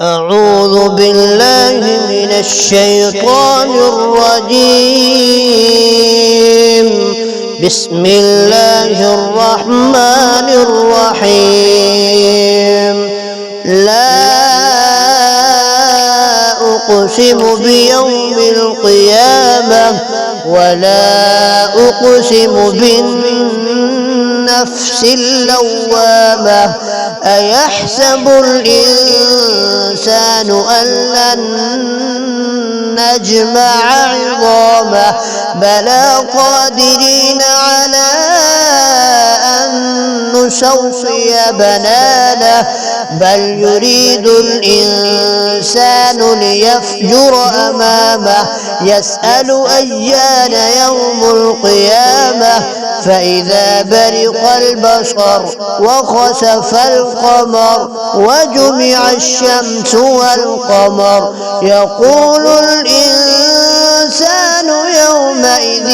أعوذ بالله من الشيطان الرجيم. بسم الله الرحمن الرحيم. لا أقسم بيوم القيامة ولا أقسم بالنفس اللوامة. أيحسب الإنسان أن لن نجمع عظامه بلى قادرين على أن نسوي بنانه بل يريد الإنسان ليفجر أمامه يسأل أيان يوم القيامة فإذا برق البصر وخسف القمر وجمع الشمس والقمر يقول الإنسان يومئذ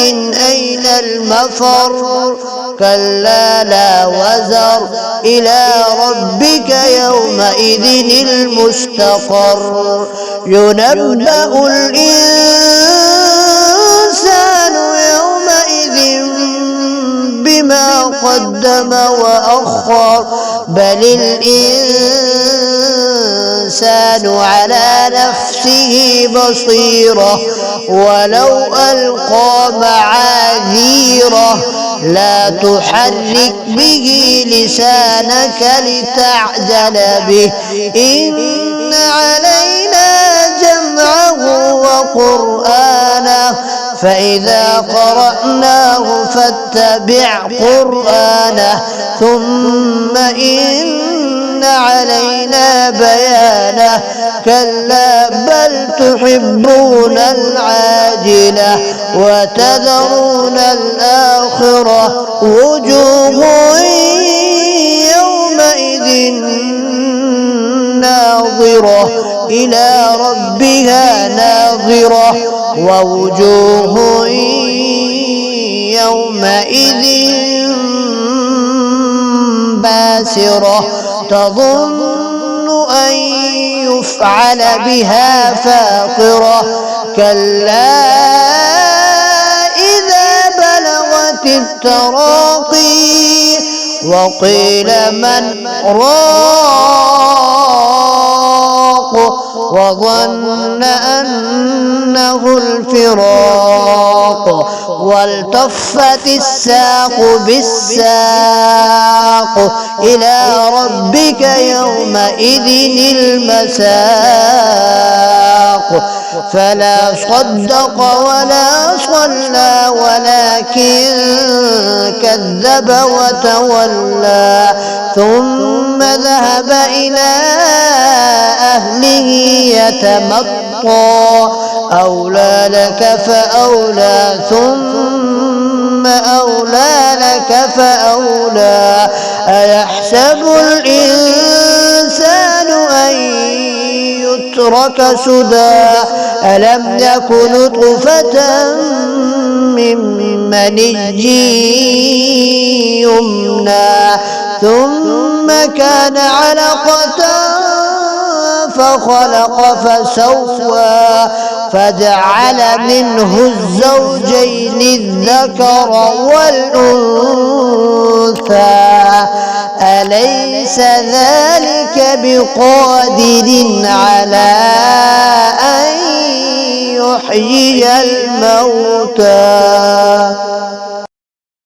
أين المفر كلا لا وزر إلى ربك يومئذ المستقر ينبأ الإنسان يومئذ بما قدم وأخر بل الإنسان على نفسه بصيرة ولو ألقى معاذيره لا تحرك به لسانك لتعجل به إن علينا جمعه وقرآنه فإذا قرأناه فاتبع قرآنه ثم إن علينا بيانه كلا بل تحبون العاجلة وتذرون الآخرة وجوه يومئذ ناظرة إلى ربها ناظرة ووجوه يومئذ باسرة تظن أن يفعل بها فاقرة كلا إذا بلغت التراقي وقيل من راق وظن أنه الفراق والتفت الساق بالساق إلى ربك يومئذ المساق فلا صدق ولا صلى ولكن كذب وتولى ثم ذهب إلى أهله يتمطى أولى لك فأولى ثم أولى لك فأولى أيحسب الإنسان أن يترك سدى ألم يك نطفة من مني يمنى ثم كان علقة فخلق فسوى فجعل منه الزوجين الذكر والأنثى أليس ذلك بقادر على أن يحيي الموتى